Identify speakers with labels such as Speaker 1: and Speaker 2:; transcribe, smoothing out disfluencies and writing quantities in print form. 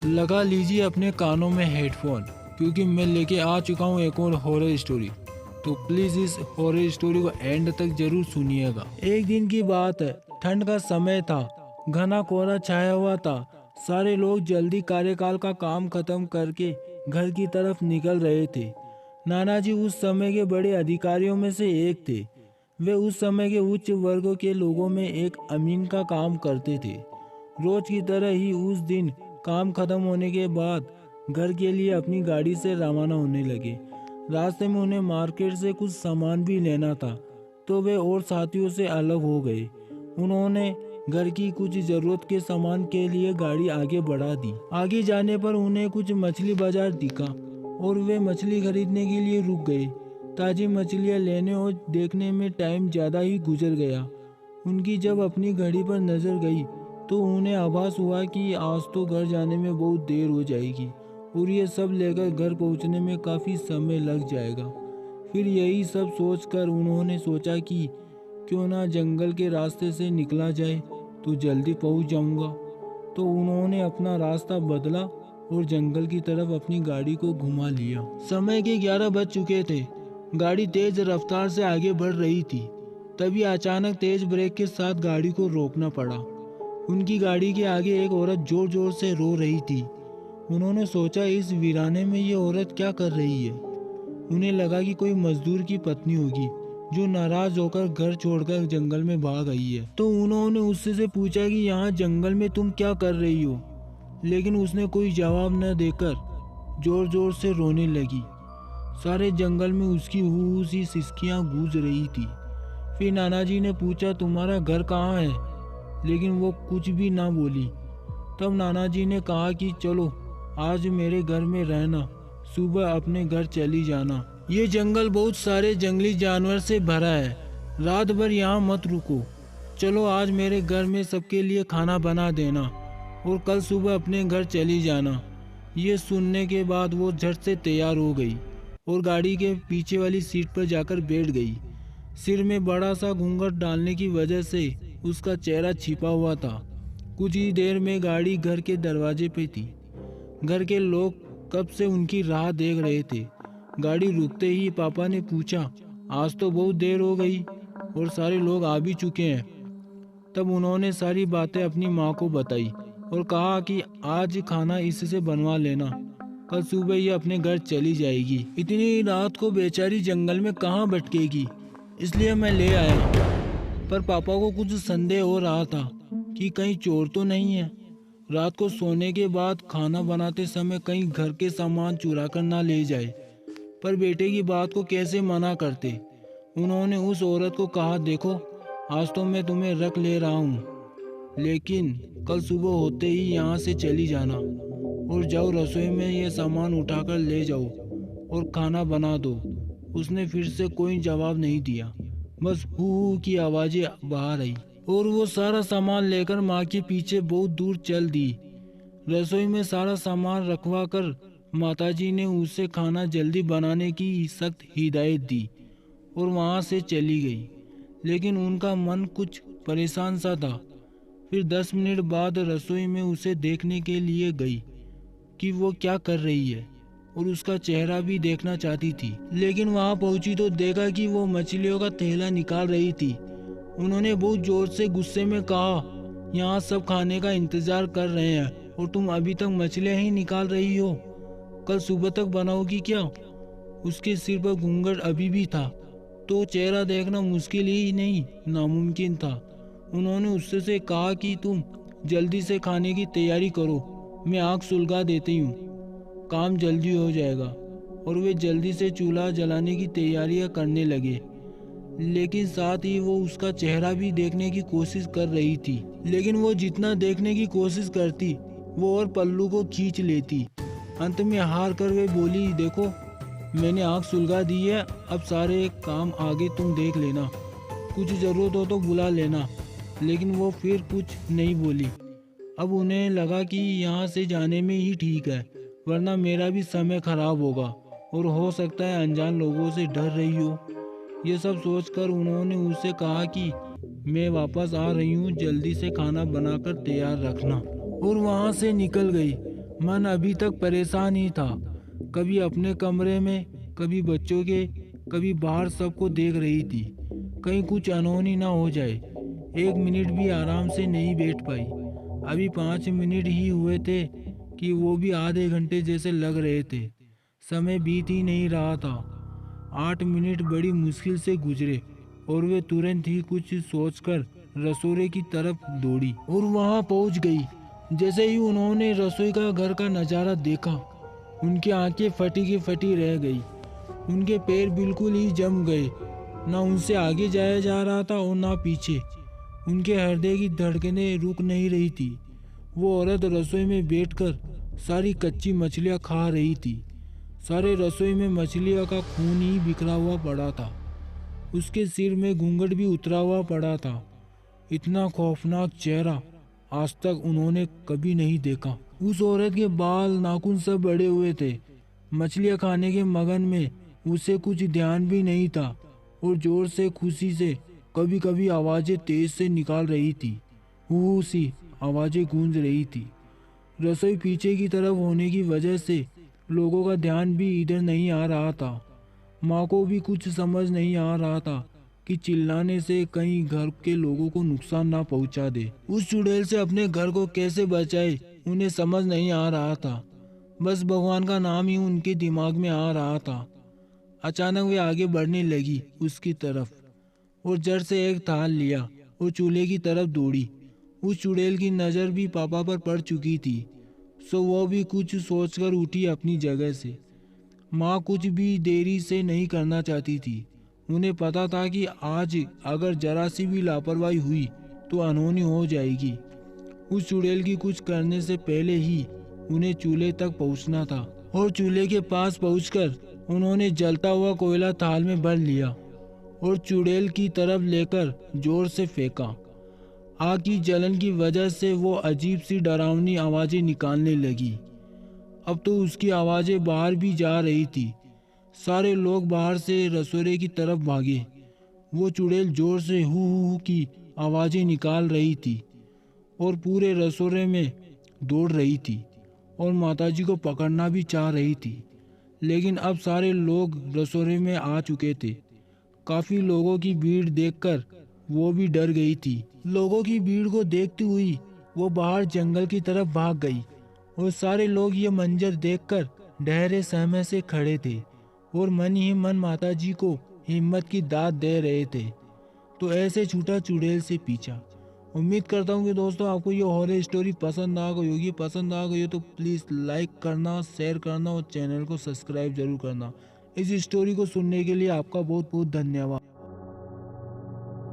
Speaker 1: लगा लीजिए अपने कानों में हेडफोन, क्योंकि मैं लेके आ चुका हूँ एक और हॉरर स्टोरी। तो प्लीज इस हॉरर स्टोरी को एंड तक जरूर सुनिएगा। एक दिन की बात है, ठंड का समय था, घना कोहरा छाया हुआ था। सारे लोग जल्दी कार्यकाल का काम खत्म करके घर की तरफ निकल रहे थे। नाना जी उस समय के बड़े अधिकारियों में से एक थे। वे उस समय के उच्च वर्गों के लोगों में एक अमीन का काम करते थे। रोज की तरह ही उस दिन काम खत्म होने के बाद घर के लिए अपनी गाड़ी से रवाना होने लगे। रास्ते में उन्हें मार्केट से कुछ सामान भी लेना था, तो वे और साथियों से अलग हो गए। उन्होंने घर की कुछ जरूरत के सामान के लिए गाड़ी आगे बढ़ा दी। आगे जाने पर उन्हें कुछ मछली बाजार दिखा और वे मछली खरीदने के लिए रुक गए। ताजी मछलियाँ लेने और देखने में टाइम ज़्यादा ही गुजर गया। उनकी जब अपनी घड़ी पर नजर गई तो उन्हें आभास हुआ कि आज तो घर जाने में बहुत देर हो जाएगी और ये सब लेकर घर पहुंचने में काफ़ी समय लग जाएगा। फिर यही सब सोचकर उन्होंने सोचा कि क्यों ना जंगल के रास्ते से निकला जाए, तो जल्दी पहुंच जाऊंगा। तो उन्होंने अपना रास्ता बदला और जंगल की तरफ अपनी गाड़ी को घुमा लिया। समय के 11 बज चुके थे। गाड़ी तेज रफ्तार से आगे बढ़ रही थी। तभी अचानक तेज ब्रेक के साथ गाड़ी को रोकना पड़ा। उनकी गाड़ी के आगे एक औरत जोर जोर से रो रही थी। उन्होंने सोचा इस वीराने में ये औरत क्या कर रही है। उन्हें लगा कि कोई मजदूर की पत्नी होगी जो नाराज होकर घर छोड़कर जंगल में भाग आई है। तो उन्होंने उससे से पूछा कि यहाँ जंगल में तुम क्या कर रही हो, लेकिन उसने कोई जवाब न देकर जोर जोर से रोने लगी। सारे जंगल में उसकी हू सी सिसकियाँ गूंज रही थी। फिर नाना जी ने पूछा तुम्हारा घर कहाँ है, लेकिन वो कुछ भी ना बोली। तब नाना जी ने कहा कि चलो आज मेरे घर में रहना, सुबह अपने घर चली जाना। ये जंगल बहुत सारे जंगली जानवर से भरा है, रात भर यहाँ मत रुको। चलो आज मेरे घर में सबके लिए खाना बना देना और कल सुबह अपने घर चली जाना। ये सुनने के बाद वो झट से तैयार हो गई और गाड़ी के पीछे वाली सीट पर जाकर बैठ गई। सिर में बड़ा सा घूंघट डालने की वजह से उसका चेहरा छिपा हुआ था। कुछ ही देर में गाड़ी घर के दरवाजे पे थी। घर के लोग कब से उनकी राह देख रहे थे। गाड़ी रुकते ही पापा ने पूछा आज तो बहुत देर हो गई और सारे लोग आ भी चुके हैं। तब उन्होंने सारी बातें अपनी माँ को बताई और कहा कि आज खाना इससे बनवा लेना, कल सुबह ये अपने घर चली जाएगी। इतनी रात को बेचारी जंगल में कहाँ भटकेगी, इसलिए मैं ले आया। पर पापा को कुछ संदेह हो रहा था कि कहीं चोर तो नहीं है। रात को सोने के बाद खाना बनाते समय कहीं घर के सामान चुरा कर ना ले जाए। पर बेटे की बात को कैसे मना करते। उन्होंने उस औरत को कहा देखो आज तो मैं तुम्हें रख ले रहा हूँ, लेकिन कल सुबह होते ही यहाँ से चली जाना और जाओ रसोई में ये सामान उठाकर ले जाओ और खाना बना दो। उसने फिर से कोई जवाब नहीं दिया, बस हू की आवाजें बाहर आई और वो सारा सामान लेकर माँ के पीछे बहुत दूर चल दी। रसोई में सारा सामान रखवा कर माताजी ने उसे खाना जल्दी बनाने की सख्त हिदायत दी और वहाँ से चली गई। लेकिन उनका मन कुछ परेशान सा था। फिर 10 मिनट बाद रसोई में उसे देखने के लिए गई कि वो क्या कर रही है और उसका चेहरा भी देखना चाहती थी। लेकिन वहां पहुंची तो देखा कि वो मछलियों का थैला निकाल रही थी। उन्होंने बहुत जोर से गुस्से में कहा यहाँ सब खाने का इंतजार कर रहे हैं और तुम अभी तक मछलियाँ ही निकाल रही हो, कल सुबह तक बनाओगी क्या। उसके सिर पर घूंघट अभी भी था, तो चेहरा देखना मुश्किल ही नहीं नामुमकिन था। उन्होंने उससे से कहा कि तुम जल्दी से खाने की तैयारी करो, मैं आग सुलगा देती हूँ, काम जल्दी हो जाएगा। और वे जल्दी से चूल्हा जलाने की तैयारियां करने लगे। लेकिन साथ ही वो उसका चेहरा भी देखने की कोशिश कर रही थी। लेकिन वो जितना देखने की कोशिश करती वो और पल्लू को खींच लेती। अंत में हार कर वे बोली देखो मैंने आग सुलगा दी है, अब सारे काम आगे तुम देख लेना, कुछ ज़रूरत हो तो बुला लेना। लेकिन वो फिर कुछ नहीं बोली। अब उन्हें लगा कि यहाँ से जाने में ही ठीक है, वरना मेरा भी समय खराब होगा और हो सकता है अनजान लोगों से डर रही हो। ये सब सोचकर उन्होंने उससे कहा कि मैं वापस आ रही हूँ, जल्दी से खाना बनाकर तैयार रखना, और वहाँ से निकल गई। मन अभी तक परेशान ही था। कभी अपने कमरे में, कभी बच्चों के, कभी बाहर सबको देख रही थी। कहीं कुछ अनहोनी ना हो जाए। 1 मिनट भी आराम से नहीं बैठ पाई। अभी 5 मिनट ही हुए थे कि वो भी आधे घंटे जैसे लग रहे थे। समय बीत ही नहीं रहा था। 8 मिनट बड़ी मुश्किल से गुजरे और वे तुरंत ही कुछ सोचकर रसोई की तरफ दौड़ी और वहां पहुंच गई। जैसे ही उन्होंने रसोई का घर का नज़ारा देखा, उनकी आंखें फटी की फटी रह गई। उनके पैर बिल्कुल ही जम गए। ना उनसे आगे जाया जा रहा था और ना पीछे। उनके हृदय की धड़कनें रुक नहीं रही थी। वो औरत रसोई में बैठकर सारी कच्ची मछलियाँ खा रही थी। सारे रसोई में मछलियों का खून ही बिखरा हुआ पड़ा था। उसके सिर में घूंघट भी उतरा हुआ पड़ा था। इतना खौफनाक चेहरा आज तक उन्होंने कभी नहीं देखा। उस औरत के बाल नाखून सब बड़े हुए थे। मछलियाँ खाने के मगन में उसे कुछ ध्यान भी नहीं था और जोर से खुशी से कभी कभी आवाजें तेज से निकाल रही थी। हू सी आवाजें गूंज रही थी। रसोई पीछे की तरफ होने की वजह से लोगों का ध्यान भी इधर नहीं आ रहा था। माँ को भी कुछ समझ नहीं आ रहा था कि चिल्लाने से कहीं घर के लोगों को नुकसान ना पहुंचा दे। उस चुड़ैल से अपने घर को कैसे बचाए उन्हें समझ नहीं आ रहा था। बस भगवान का नाम ही उनके दिमाग में आ रहा था। अचानक वे आगे बढ़ने लगी उसकी तरफ और जड़ से एक थाल लिया और चूल्हे की तरफ दौड़ी। उस चुड़ैल की नज़र भी पापा पर पड़ चुकी थी, सो वो भी कुछ सोचकर उठी अपनी जगह से। माँ कुछ भी देरी से नहीं करना चाहती थी। उन्हें पता था कि आज अगर जरा सी भी लापरवाही हुई तो अनहोनी हो जाएगी। उस चुड़ैल की कुछ करने से पहले ही उन्हें चूल्हे तक पहुंचना था और चूल्हे के पास पहुंचकर उन्होंने जलता हुआ कोयला थाल में भर लिया और चुड़ैल की तरफ लेकर जोर से फेंका। आग की जलन की वजह से वो अजीब सी डरावनी आवाजें निकालने लगी। अब तो उसकी आवाजें बाहर भी जा रही थी। सारे लोग बाहर से रसोई की तरफ भागे। वो चुड़ैल जोर से हु की आवाजें निकाल रही थी और पूरे रसोई में दौड़ रही थी और माताजी को पकड़ना भी चाह रही थी। लेकिन अब सारे लोग रसोई में आ चुके थे। काफी लोगों की भीड़ देखकर वो भी डर गई थी। लोगों की भीड़ को देखती हुई वो बाहर जंगल की तरफ भाग गई और सारे लोग ये मंजर देखकर डरे सहमे से खड़े थे और मन ही मन माताजी को हिम्मत की दाद दे रहे थे। तो ऐसे छूटा चुड़ैल से पीछा। उम्मीद करता हूँ कि दोस्तों आपको ये हॉरर स्टोरी पसंद आ गई होगी। पसंद आ गई हो तो प्लीज़ लाइक करना, शेयर करना और चैनल को सब्सक्राइब जरूर करना। इस स्टोरी को सुनने के लिए आपका बहुत बहुत धन्यवाद।